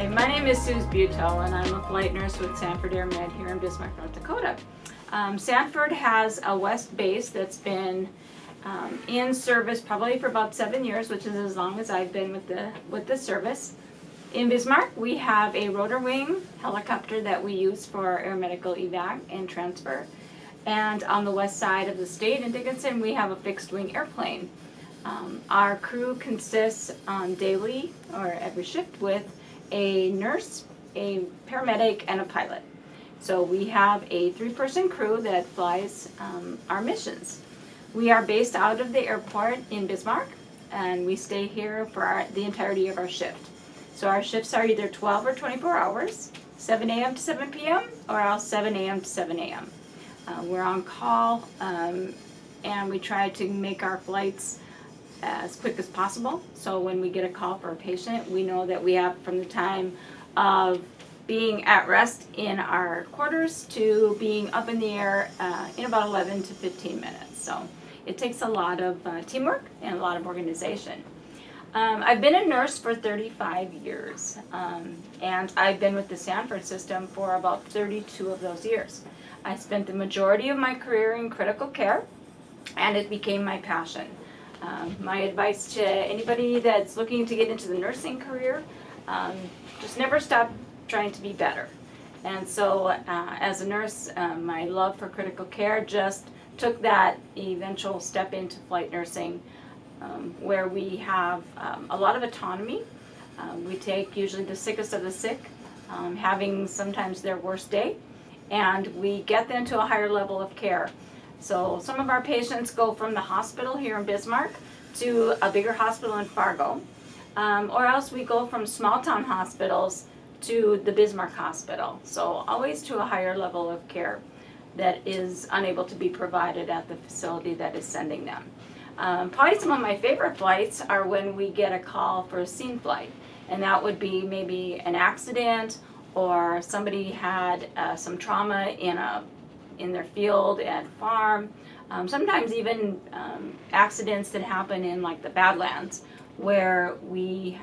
Hi, my name is Suze Buteau, and I'm a flight nurse with Sanford Air Med here in Bismarck, North Dakota. Sanford has a west base that's been in service probably for about 7 years, which is as long as I've been with the service. In Bismarck, we have a rotor wing helicopter that we use for our air medical evac and transfer. And on the west side of the state in Dickinson, we have a fixed wing airplane. Our crew consists daily or every shift with a nurse, a paramedic, and a pilot. So we have a 3-person crew that flies our missions. We are based out of the airport in Bismarck, and we stay here for the entirety of our shift. So our shifts are either 12 or 24 hours, 7 a.m. to 7 p.m. or else 7 a.m. to 7 a.m. We're on call, and we try to make our flights as quick as possible. So when we get a call for a patient, we know that we have from the time of being at rest in our quarters to being up in the air in about 11 to 15 minutes. So it takes a lot of teamwork and a lot of organization. I've been a nurse for 35 years, and I've been with the Sanford system for about 32 of those years. I spent the majority of my career in critical care, and it became my passion. My advice to anybody that's looking to get into the nursing career, just never stop trying to be better. And so as a nurse, my love for critical care just took that eventual step into flight nursing, where we have a lot of autonomy. We take usually the sickest of the sick, having sometimes their worst day, and we get them to a higher level of care. So some of our patients go from the hospital here in Bismarck to a bigger hospital in Fargo, or else we go from small town hospitals to the Bismarck Hospital. So always to a higher level of care that is unable to be provided at the facility that is sending them. Probably some of my favorite flights are when we get a call for a scene flight, and that would be maybe an accident or somebody had some trauma in their field and farm. Sometimes even accidents that happen in like the Badlands, where we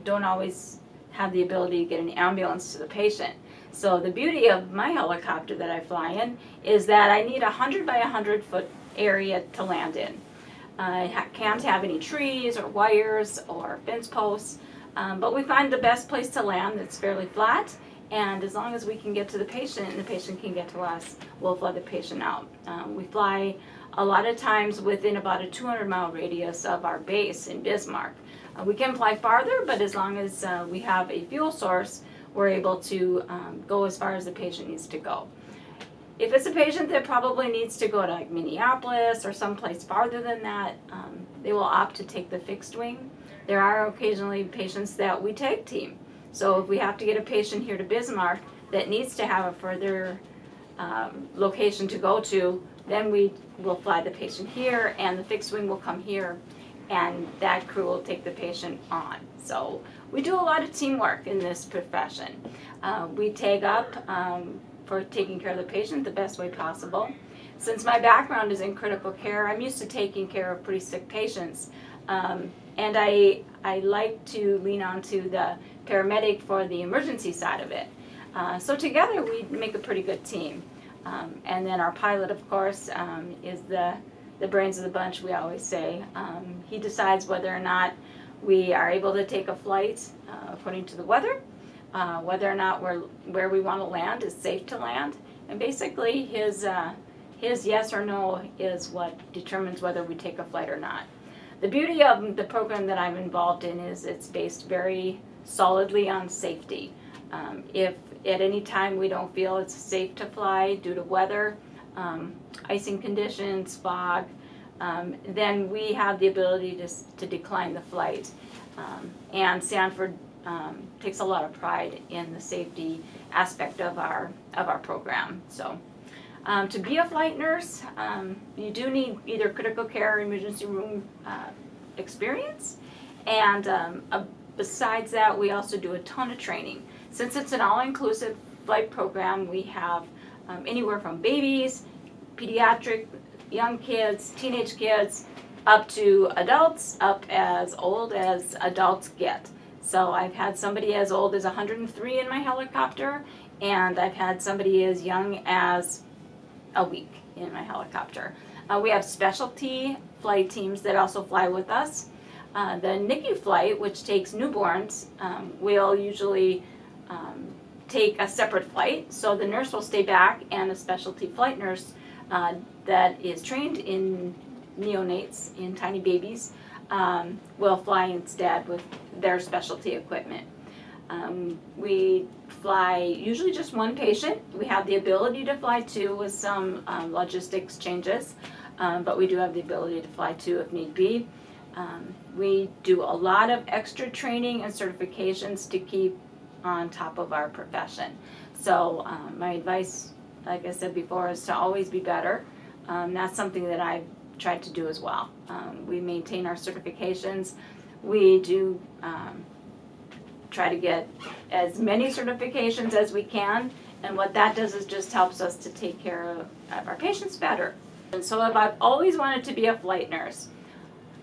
don't always have the ability to get an ambulance to the patient. So the beauty of my helicopter that I fly in is that I need a 100 by 100 foot area to land in. I can't have any trees or wires or fence posts, but we find the best place to land that's fairly flat. And as long as we can get to the patient and the patient can get to us, we'll fly the patient out. We fly a lot of times within about a 200-mile radius of our base in Bismarck. We can fly farther, but as long as we have a fuel source, we're able to go as far as the patient needs to go. If it's a patient that probably needs to go to like Minneapolis or someplace farther than that, they will opt to take the fixed wing. There are occasionally patients that we take team. So if we have to get a patient here to Bismarck that needs to have a further location to go to, then we will fly the patient here and the fixed wing will come here and that crew will take the patient on. So we do a lot of teamwork in this profession. We tag up for taking care of the patient the best way possible. Since my background is in critical care, I'm used to taking care of pretty sick patients. And I like to lean onto the paramedic for the emergency side of it. So together we make a pretty good team. And then our pilot, of course, is the brains of the bunch, we always say. He decides whether or not we are able to take a flight according to the weather, whether or not where we want to land is safe to land. And basically his yes or no is what determines whether we take a flight or not. The beauty of the program that I'm involved in is it's based very solidly on safety. If at any time we don't feel it's safe to fly due to weather, icing conditions, fog, then we have the ability to decline the flight. And Sanford takes a lot of pride in the safety aspect of our program. So to be a flight nurse, you do need either critical care or emergency room experience, and besides that, we also do a ton of training. Since it's an all-inclusive flight program, we have anywhere from babies, pediatric, young kids, teenage kids, up to adults, up as old as adults get. So I've had somebody as old as 103 in my helicopter, and I've had somebody as young as a week in my helicopter. We have specialty flight teams that also fly with us. The Nicu Flight, which takes newborns, will usually take a separate flight. So the nurse will stay back, and a specialty flight nurse that is trained in neonates, in tiny babies, will fly instead with their specialty equipment. We fly usually just one patient. We have the ability to fly two with some logistics changes, but we do have the ability to fly two if need be. We do a lot of extra training and certifications to keep on top of our profession. So my advice, like I said before, is to always be better. That's something that I've tried to do as well. We maintain our certifications. We do try to get as many certifications as we can, and what that does is just helps us to take care of our patients better. And so if I've always wanted to be a flight nurse,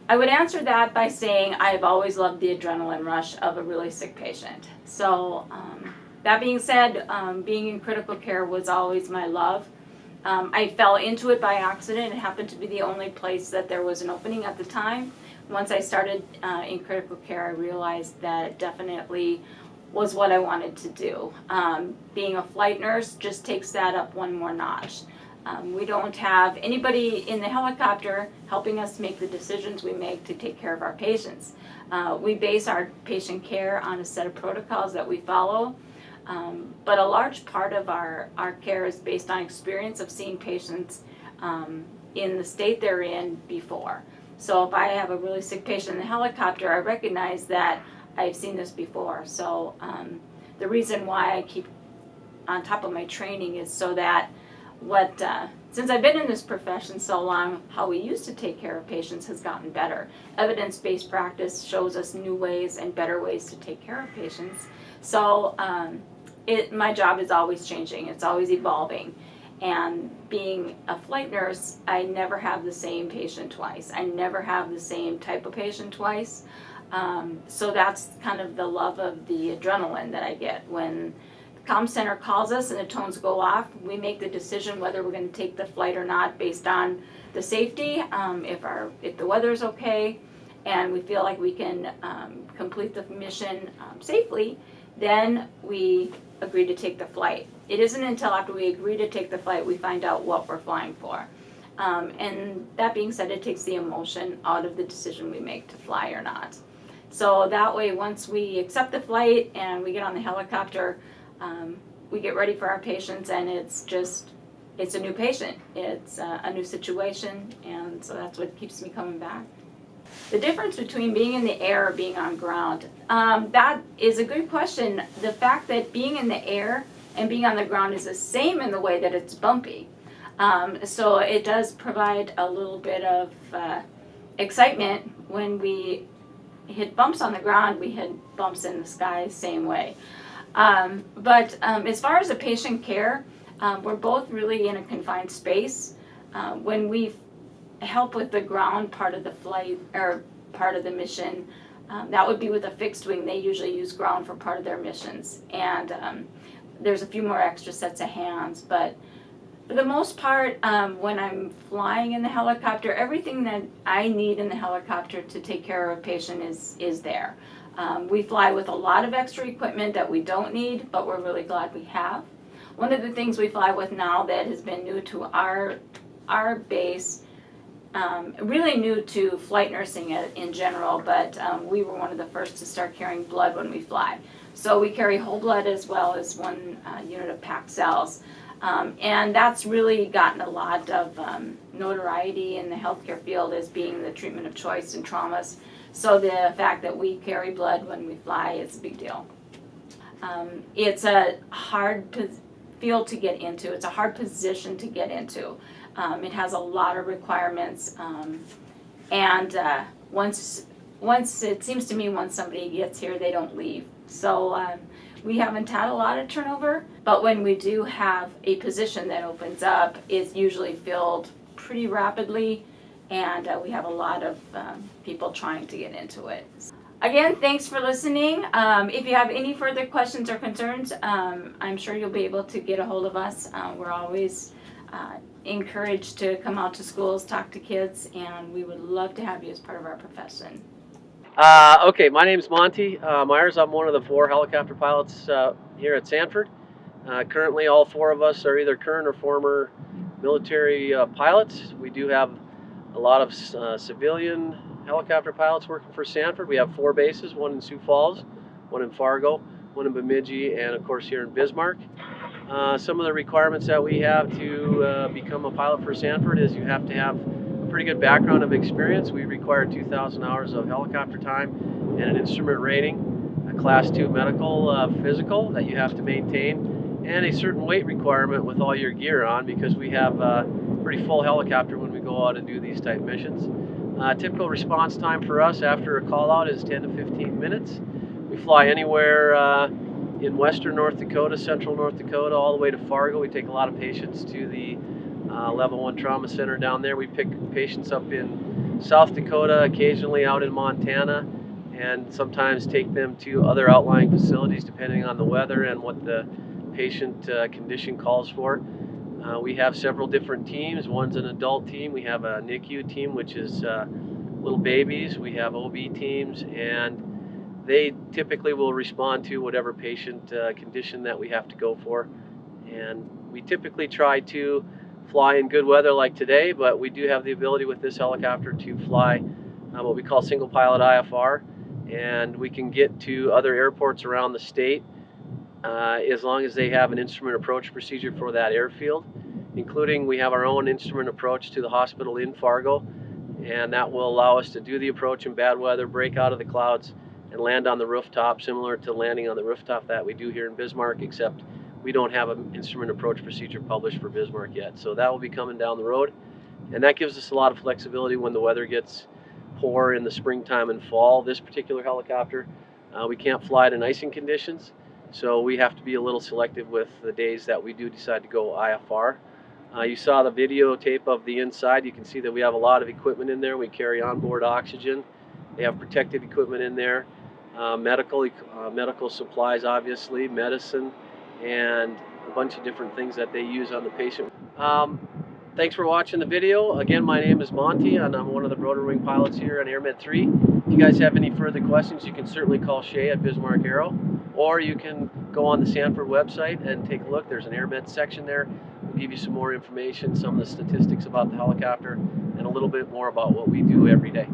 I would answer that by saying I've always loved the adrenaline rush of a really sick patient. So that being said, being in critical care was always my love. I fell into it by accident. It happened to be the only place that there was an opening at the time. Once I started in critical care, I realized that it definitely was what I wanted to do. Being a flight nurse just takes that up one more notch. We don't have anybody in the helicopter helping us make the decisions we make to take care of our patients. We base our patient care on a set of protocols that we follow, but a large part of our care is based on experience of seeing patients in the state they're in before. So if I have a really sick patient in the helicopter, I recognize that I've seen this before. So the reason why I keep on top of my training is so that since I've been in this profession so long, how we used to take care of patients has gotten better. Evidence-based practice shows us new ways and better ways to take care of patients. So my job is always changing. It's always evolving. And being a flight nurse, I never have the same patient twice. I never have the same type of patient twice. So that's kind of the love of the adrenaline that I get. When the comm center calls us and the tones go off, we make the decision whether we're going to take the flight or not based on the safety, if the weather's okay, and we feel like we can complete the mission safely, then we agree to take the flight. It isn't until after we agree to take the flight we find out what we're flying for. And that being said, it takes the emotion out of the decision we make to fly or not. So that way, once we accept the flight and we get on the helicopter, we get ready for our patients, and it's a new patient. It's a new situation, and so that's what keeps me coming back. The difference between being in the air or being on ground, that is a good question. The fact that being in the air and being on the ground is the same in the way that it's bumpy. So it does provide a little bit of excitement. When we hit bumps on the ground, we hit bumps in the sky, same way. But as far as the patient care, we're both really in a confined space. When we help with the ground part of the flight or part of the mission, that would be with a fixed wing. They usually use ground for part of their missions, and there's a few more extra sets of hands, but for the most part, when I'm flying in the helicopter, everything that I need in the helicopter to take care of a patient is there. We fly with a lot of extra equipment that we don't need, but we're really glad we have. One of the things we fly with now that has been new to our base, really new to flight nursing in general, but we were one of the first to start carrying blood when we fly. So we carry whole blood as well as one unit of packed cells. And that's really gotten a lot of notoriety in the healthcare field as being the treatment of choice in traumas. So the fact that we carry blood when we fly is a big deal. It's a hard field to get into. It's a hard position to get into. It has a lot of requirements, and once it seems to me once somebody gets here, they don't leave. So we haven't had a lot of turnover, but when we do have a position that opens up, it's usually filled pretty rapidly, and we have a lot of people trying to get into it. Again, thanks for listening. If you have any further questions or concerns, I'm sure you'll be able to get a hold of us. We're always encouraged to come out to schools, talk to kids, and we would love to have you as part of our profession. Okay, my name's Monty Myers. I'm one of the 4 helicopter pilots here at Sanford. Currently, all 4 of us are either current or former military pilots. We do have a lot of civilian helicopter pilots working for Sanford. We have 4 bases, one in Sioux Falls, one in Fargo, one in Bemidji, and of course here in Bismarck. Some of the requirements that we have to become a pilot for Sanford is you have to have a pretty good background of experience. We require 2,000 hours of helicopter time and an instrument rating, a Class 2 medical physical that you have to maintain, and a certain weight requirement with all your gear on, because we have a pretty full helicopter when we go out and do these type missions. Typical response time for us after a call out is 10 to 15 minutes. We fly anywhere in western North Dakota, central North Dakota, all the way to Fargo. We take a lot of patients to the Level 1 Trauma Center down there. We pick patients up in South Dakota, occasionally out in Montana, and sometimes take them to other outlying facilities depending on the weather and what the patient condition calls for. We have several different teams. One's an adult team. We have a Nicu team, which is little babies. We have OB teams, and they typically will respond to whatever patient condition that we have to go for. And we typically try to fly in good weather like today, but we do have the ability with this helicopter to fly what we call single pilot IFR, and we can get to other airports around the state as long as they have an instrument approach procedure for that airfield, including we have our own instrument approach to the hospital in Fargo, and that will allow us to do the approach in bad weather, break out of the clouds, and land on the rooftop, similar to landing on the rooftop that we do here in Bismarck, except we don't have an instrument approach procedure published for Bismarck yet. So that will be coming down the road, and that gives us a lot of flexibility when the weather gets poor in the springtime and fall. This particular helicopter, we can't fly it in icing conditions, so we have to be a little selective with the days that we do decide to go IFR. You saw the videotape of the inside. You can see that we have a lot of equipment in there. We carry onboard oxygen. They have protective equipment in there. Medical supplies, obviously, medicine, and a bunch of different things that they use on the patient. Thanks for watching the video. Again, my name is Monty, and I'm one of the rotor wing pilots here on AirMed 3. If you guys have any further questions, you can certainly call Shay at Bismarck Aero, or you can go on the Sanford website and take a look. There's an AirMed section there. We'll give you some more information, some of the statistics about the helicopter, and a little bit more about what we do every day.